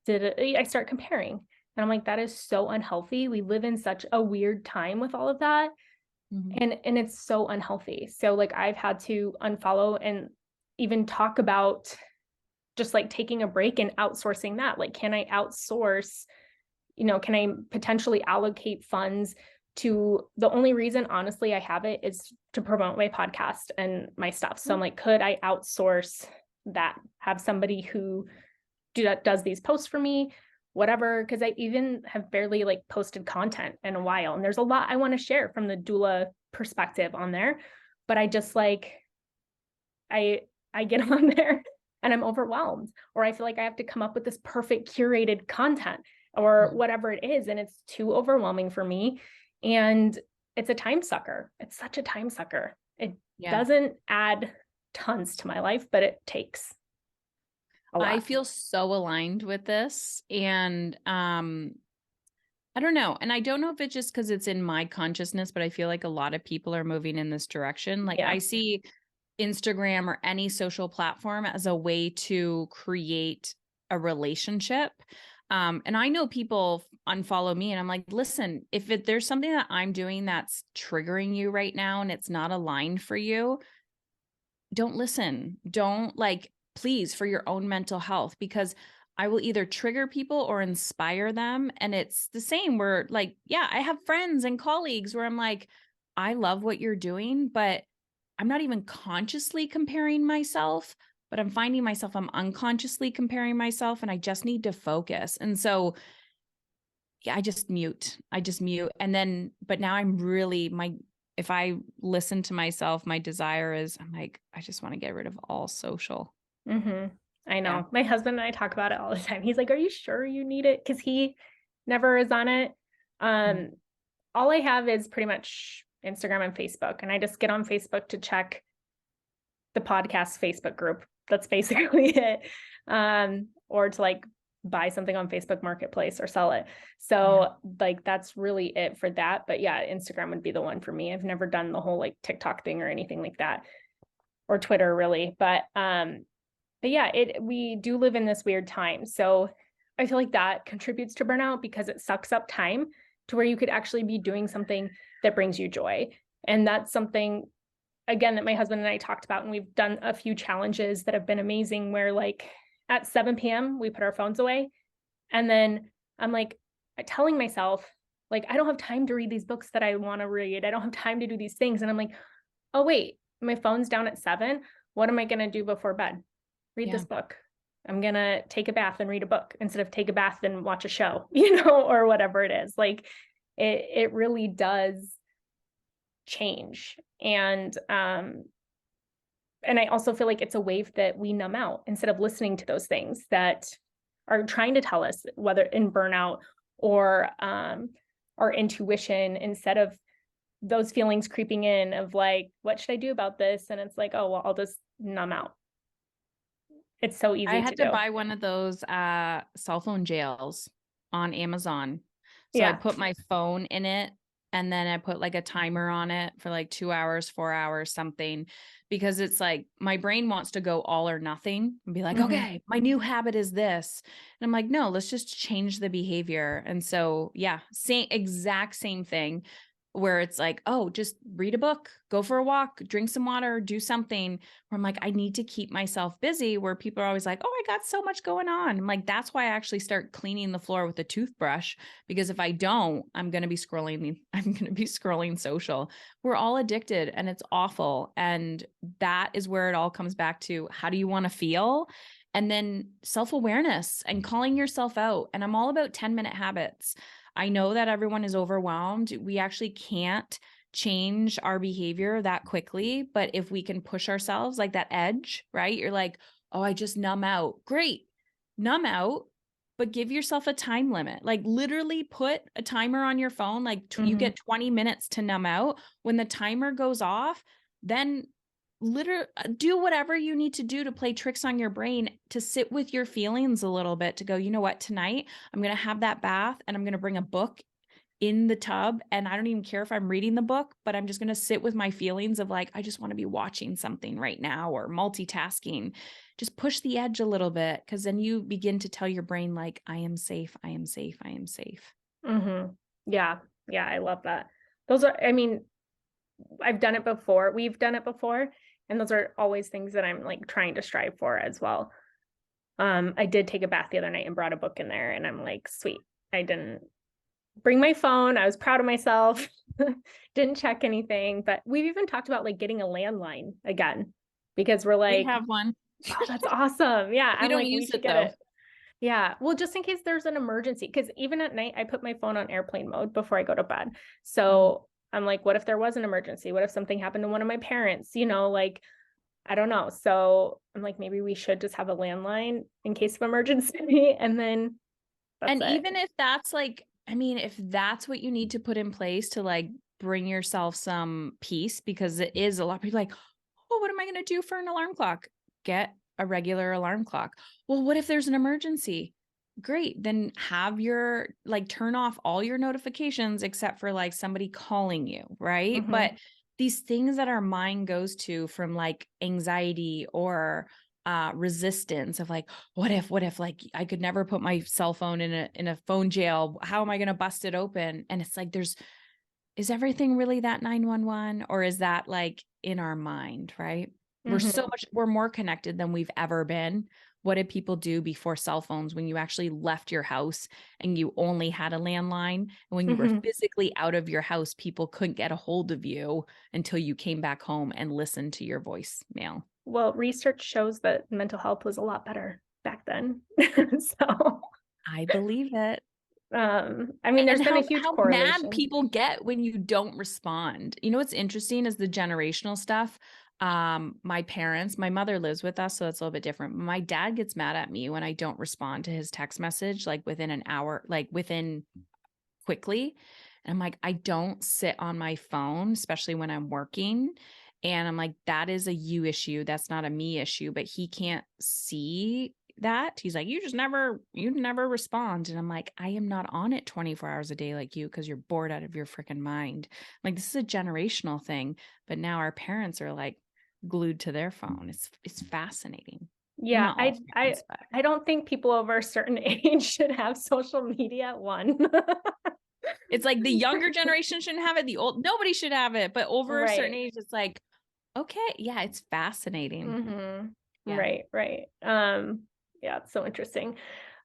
did it. I start comparing and I'm like, that is so unhealthy. We live in such a weird time with all of that. And it's so unhealthy. So like I've had to unfollow and even talk about just like taking a break and outsourcing that. Like, can I outsource, can I potentially allocate funds to the only reason, honestly, I have it is to promote my podcast and my stuff. So I'm like, could I outsource that, have somebody who does these posts for me, whatever, because I even have barely like posted content in a while. And there's a lot I want to share from the doula perspective on there. But I just like, I get on there and I'm overwhelmed, or I feel like I have to come up with this perfect curated content or whatever it is. And it's too overwhelming for me. And it's a time sucker. It's such a time sucker. It doesn't add tons to my life, but it takes a lot. I feel so aligned with this. And I don't know. And I don't know if it's just because it's in my consciousness, but I feel like a lot of people are moving in this direction. Like I see Instagram or any social platform as a way to create a relationship. And I know people unfollow me and I'm like, listen, if there's something that I'm doing that's triggering you right now and it's not aligned for you, don't listen. Don't like, please, for your own mental health, because I will either trigger people or inspire them. And it's the same where like, yeah, I have friends and colleagues where I'm like, I love what you're doing, but I'm not even consciously comparing myself, but I'm finding myself, I'm unconsciously comparing myself and I just need to focus. And so, yeah, I just mute. And then, but now I'm really, if I listen to myself, my desire is, I'm like, I just want to get rid of all social. Mm-hmm. I know. Yeah. My husband and I talk about it all the time. He's like, are you sure you need it? Because he never is on it. Mm. All I have is pretty much Instagram and Facebook. And I just get on Facebook to check the podcast Facebook group. That's basically it. Or to like buy something on Facebook Marketplace or sell it. So like that's really it for that. But yeah, Instagram would be the one for me. I've never done the whole like TikTok thing or anything like that, or Twitter really. But yeah, we do live in this weird time. So I feel like that contributes to burnout because it sucks up time to where you could actually be doing something that brings you joy. And that's something, again, that my husband and I talked about, and we've done a few challenges that have been amazing where like at 7 p.m. we put our phones away. And then I'm like telling myself, like, I don't have time to read these books that I want to read. I don't have time to do these things. And I'm like, oh, wait, my phone's down at 7. What am I going to do before bed? Read this book. I'm going to take a bath and read a book instead of take a bath and watch a show, or whatever it is. Like it really does change. And I also feel like it's a wave that we numb out instead of listening to those things that are trying to tell us, whether in burnout or our intuition, instead of those feelings creeping in of like, what should I do about this? And it's like, oh, well, I'll just numb out. It's so easy I had to do. buy one of those cell phone jails on Amazon. So I Yeah. put my phone in it and then I put like a timer on it for like 2 hours, 4 hours, something, because it's like my brain wants to go all or nothing and be like, okay, my new habit is this. And I'm like, no, let's just change the behavior. And so, yeah, exact same thing where it's like, oh, just read a book, go for a walk, drink some water, do something, where I'm like, I need to keep myself busy, where people are always like, oh, I got so much going on. I'm like, that's why I actually start cleaning the floor with a toothbrush, because if I don't, I'm going to be scrolling social. We're all addicted and it's awful. And that is where it all comes back to, how do you want to feel? And then self-awareness and calling yourself out. And I'm all about 10-minute habits. I know that everyone is overwhelmed. We actually can't change our behavior that quickly, but if we can push ourselves, like that edge, right? You're like, oh, I just numb out. Great. Numb out, but give yourself a time limit. Like literally put a timer on your phone. Like you get 20 minutes to numb out. When the timer goes off, then literally do whatever you need to do to play tricks on your brain, to sit with your feelings a little bit, to go, you know what, tonight I'm going to have that bath and I'm going to bring a book in the tub, and I don't even care if I'm reading the book, but I'm just going to sit with my feelings of like, I just want to be watching something right now, or multitasking. Just push the edge a little bit, because then you begin to tell your brain like, I am safe, I am safe, I am safe. Yeah. Yeah. I love that. Those are, I mean, I've done it before. We've done it before. And those are always things that I'm like trying to strive for as well. I did take a bath the other night and brought a book in there, and I'm like, sweet. I didn't bring my phone. I was proud of myself. Didn't check anything, but we've even talked about like getting a landline again, because we're We like, have one. oh, that's awesome. Yeah. We I'm don't like, we use should it get though. it. Yeah. Well, just in case there's an emergency, because even at night, I put my phone on airplane mode before I go to bed. So I'm like, what if there was an emergency? What if something happened to one of my parents? Like, I don't know. So I'm like, maybe we should just have a landline in case of emergency. And then that's it. Even if that's like, I mean, if that's what you need to put in place to like bring yourself some peace, because it is a lot of people like, oh, what am I going to do for an alarm clock? Get a regular alarm clock. Well, what if there's an emergency? Great. Then have your like turn off all your notifications except for like somebody calling you, right? But these things that our mind goes to from like anxiety or resistance of like, what if like I could never put my cell phone in a phone jail? How am I going to bust it open? And it's like, is everything really that 911, or is that like in our mind, right? Mm-hmm. We're more connected than we've ever been. What did people do before cell phones when you actually left your house and you only had a landline? And when you were Mm-hmm. physically out of your house, people couldn't get a hold of you until you came back home and listened to your voicemail. Well, research shows that mental health was a lot better back then. So, I believe it. I mean, there's And been a how huge mad correlation. people get when you don't respond. You know what's interesting is the generational stuff. My mother lives with us, so it's a little bit different. My dad gets mad at me when I don't respond to his text message like within an hour, like within quickly. And I'm like, I don't sit on my phone, especially when I'm working. And I'm like, that is a you issue. That's not a me issue. But he can't see that. He's like, you never respond. And I'm like, I am not on it 24 hours a day like you because you're bored out of your freaking mind. I'm like, this is a generational thing. But now our parents are like glued to their phone. It's fascinating. Well, Yeah, not all parents, but I don't think people over a certain age should have social media, one. it's like the younger generation shouldn't have it. Nobody should have it. But over a certain Right. age, it's like, okay, yeah, it's fascinating. Mm-hmm. Yeah. Right. Yeah, it's so interesting.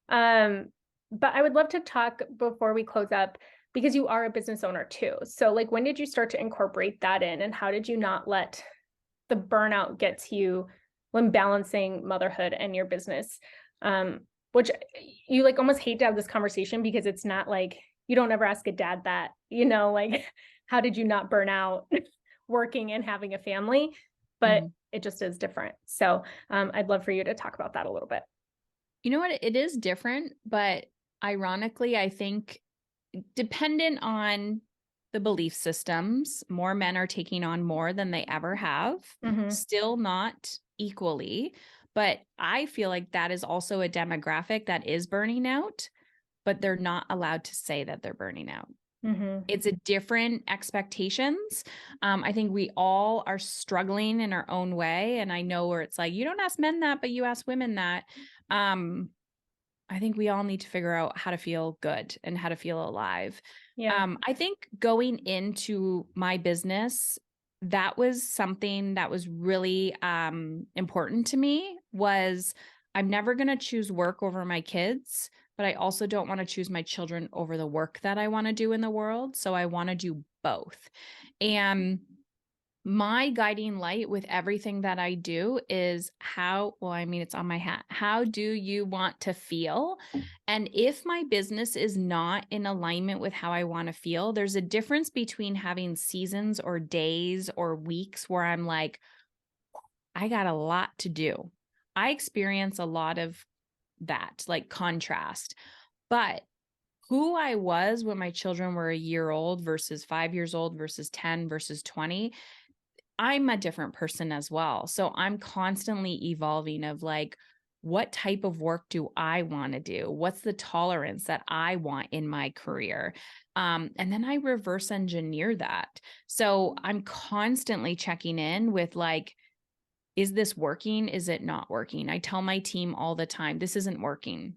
Um, but I would love to talk before we close up, because you are a business owner too. So like, when did you start to incorporate that in, and how did you not let the burnout get to you when balancing motherhood and your business? Which you like almost hate to have this conversation, because it's not like, you don't ever ask a dad that, like, how did you not burn out working and having a family? But Mhm. it just is different. So I'd love for you to talk about that a little bit. You know what? It is different, but ironically, I think dependent on the belief systems, more men are taking on more than they ever have, Mm-hmm. still not equally. But I feel like that is also a demographic that is burning out, but they're not allowed to say that they're burning out. Mm-hmm. It's a different expectations. I think we all are struggling in our own way. And I know where it's like, you don't ask men that, but you ask women that. Um, I think we all need to figure out how to feel good and how to feel alive. Yeah. I think going into my business, that was something that was really important to me was I'm never going to choose work over my kids, but I also don't want to choose my children over the work that I want to do in the world. So I want to do both. And my guiding light with everything that I do is it's on my hat. How do you want to feel? And if my business is not in alignment with how I want to feel, there's a difference between having seasons or days or weeks where I'm like, I got a lot to do. I experience a lot of that, like contrast. But who I was when my children were a year old versus 5 years old versus 10 versus 20, I'm a different person as well. So I'm constantly evolving of like, what type of work do I want to do? What's the tolerance that I want in my career? And then I reverse engineer that. So I'm constantly checking in with like, is this working? Is it not working? I tell my team all the time, this isn't working.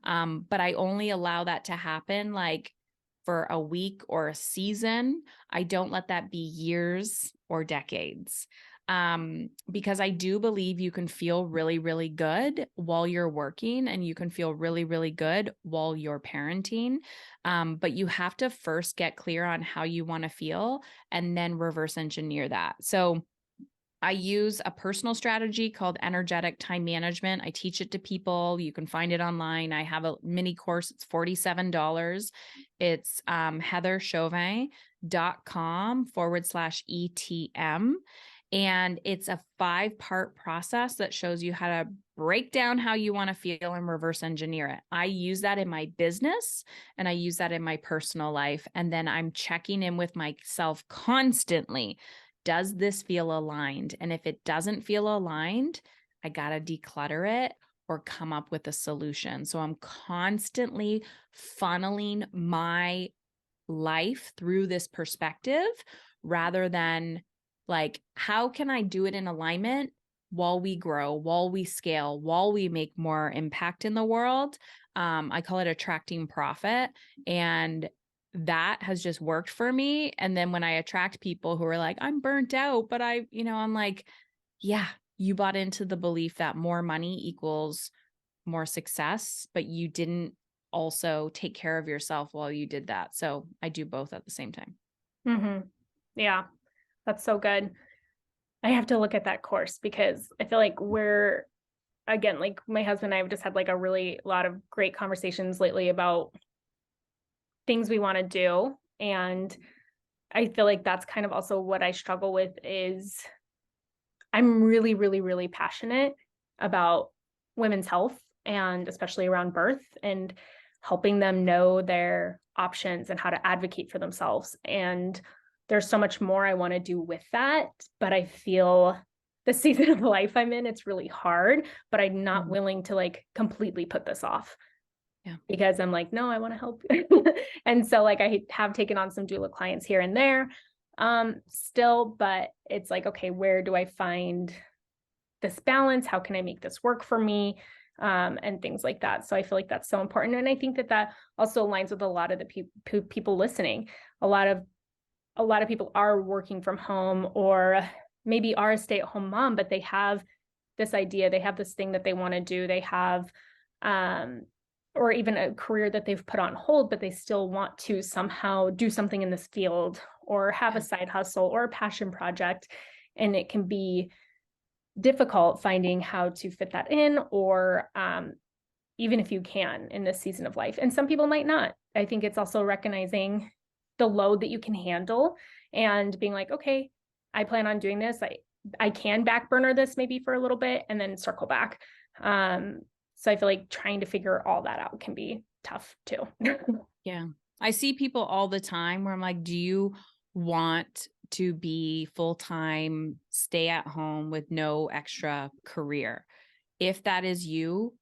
But I only allow that to happen like for a week or a season. I don't let that be years or decades. Because I do believe you can feel really, really good while you're working, and you can feel really, really good while you're parenting. But you have to first get clear on how you want to feel and then reverse engineer that. So I use a personal strategy called energetic time management. I teach it to people. You can find it online. I have a mini course. It's $47. It's heatherchauvin.com/ETM. And it's a 5-part process that shows you how to break down how you want to feel and reverse engineer it. I use that in my business and I use that in my personal life. And then I'm checking in with myself constantly. Does this feel aligned? And if it doesn't feel aligned, I got to declutter it or come up with a solution. So I'm constantly funneling my life through this perspective rather than like, how can I do it in alignment while we grow, while we scale, while we make more impact in the world. I call it attracting profit. And that has just worked for me. And then when I attract people who are like, I'm burnt out, but I'm like, yeah, you bought into the belief that more money equals more success, but you didn't also take care of yourself while you did that. So I do both at the same time. Mm-hmm. Yeah, that's so good. I have to look at that course because I feel like again, like my husband and I have just had like a lot of great conversations lately about things we want to do. And I feel like that's kind of also what I struggle with is I'm really, really, really passionate about women's health and especially around birth and helping them know their options and how to advocate for themselves. And there's so much more I want to do with that, but I feel the season of life I'm in, it's really hard, but I'm not willing to like completely put this off. Yeah. Because I'm like, no, I want to help. And so like I have taken on some doula clients here and there still, but it's like, okay, where do I find this balance? How can I make this work for me? And things like that. So I feel like that's so important. And I think that also aligns with a lot of the people listening. A lot of people are working from home or maybe are a stay-at-home mom, but they have this idea, they have this thing that they want to do. They have or even a career that they've put on hold, but they still want to somehow do something in this field or have a side hustle or a passion project. And it can be difficult finding how to fit that in, or even if you can in this season of life. And some people might not. I think it's also recognizing the load that you can handle and being like, okay, I plan on doing this. I can back burner this maybe for a little bit and then circle back. So I feel like trying to figure all that out can be tough too. Yeah. I see people all the time where I'm like, do you want to be full-time, stay at home with no extra career? If that is you,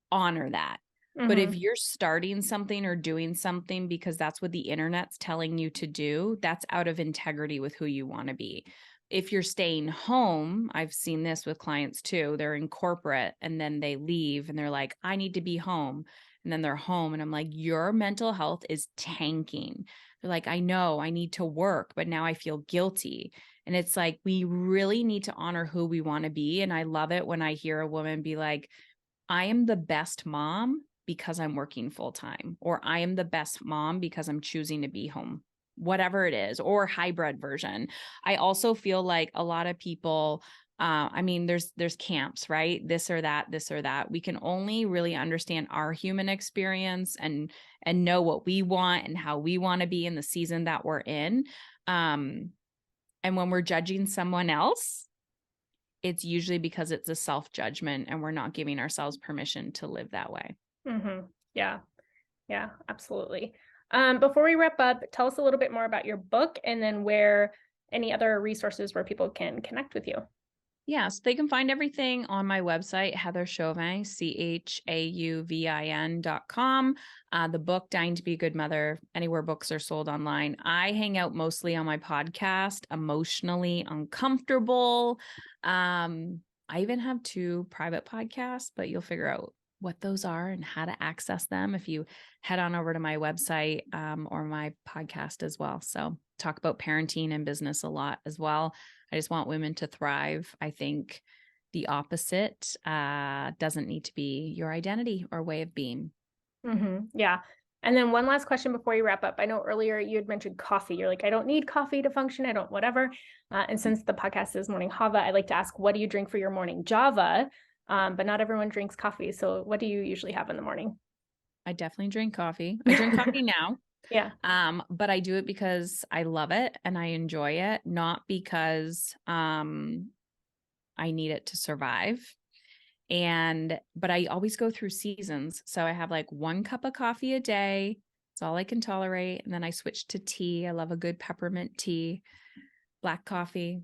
honor that. But if you're starting something or doing something because that's what the internet's telling you to do, that's out of integrity with who you want to be. If you're staying home, I've seen this with clients too. They're in corporate and then they leave and they're like, I need to be home. And then they're home and I'm like, your mental health is tanking. They're like, I know I need to work, but now I feel guilty. And it's like, we really need to honor who we want to be. And I love it when I hear a woman be like, I am the best mom because I'm working full time, or I am the best mom because I'm choosing to be home, whatever it is, or hybrid version. I also feel like a lot of people, there's camps, right? This or that. We can only really understand our human experience and know what we want and how we want to be in the season that we're in. And when we're judging someone else, it's usually because it's a self-judgment and we're not giving ourselves permission to live that way. Yeah. Yeah, absolutely. Before we wrap up, tell us a little bit more about your book and then any other resources where people can connect with you. Yes, they can find everything on my website, Heather Chauvin, CHAUVIN.com. The book, Dying to Be a Good Mother, anywhere books are sold online. I hang out mostly on my podcast, Emotionally Uncomfortable. I even have 2 private podcasts, but you'll figure out what those are and how to access them if you head on over to my website or my podcast as well. So talk about parenting and business a lot as well. I just want women to thrive. I think the opposite doesn't need to be your identity or way of being. Yeah. And then one last question before you wrap up. I know earlier you had mentioned coffee. You're like, I don't need coffee to function. I don't, whatever. And since the podcast is Morning Java, I like to ask, what do you drink for your morning Java? But not everyone drinks coffee. So what do you usually have in the morning? I definitely drink coffee. I drink coffee now. Yeah. But I do it because I love it and I enjoy it, not because I need it to survive. But I always go through seasons. So I have like 1 cup of coffee a day. It's all I can tolerate. And then I switch to tea. I love a good peppermint tea, black coffee,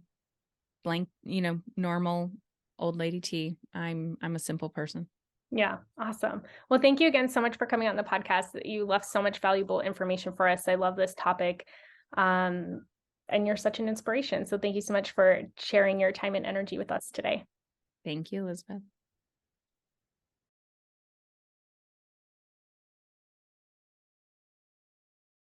normal old lady tea. I'm a simple person. Yeah. Awesome. Well, thank you again so much for coming on the podcast. You left so much valuable information for us. I love this topic. And you're such an inspiration. So thank you so much for sharing your time and energy with us today. Thank you, Elizabeth.